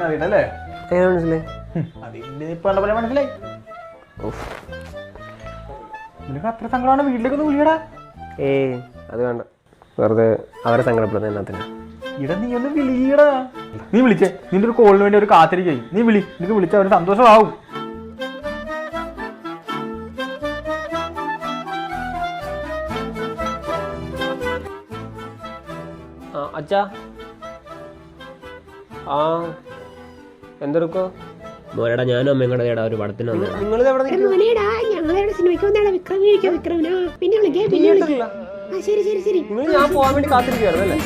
അറിയണല്ലേ? മനസ്സിലായി? മനസ്സിലായി. നിനക്ക് അത്ര സങ്കടമാണ്, വീട്ടിലേക്ക് ഒന്ന് വിളിയടാ. അത് വേണ്ട, വെറുതെ അവരെ സങ്കടപ്പെടുന്ന എന്നാത്തിന്. ഇടാ നീ ഒന്ന് വിളിയടാ. നീ വിളിച്ചേ, നിന്റെ ഒരു കോളിന് വേണ്ടി ഒരു കാത്തിരിക്കും. നീ വിളി, നിനക്ക് വിളിച്ച ഒരു സന്തോഷമാവും. അച്ഛാ, എന്തെടുക്കോ? മോനടാ, ഞാനും അമ്മയും കൂടെ ഒരു പടത്തിന് വന്നു. ഞാൻ പോവാൻ വേണ്ടി കാത്തിരിക്കുവായിരുന്നല്ലേ?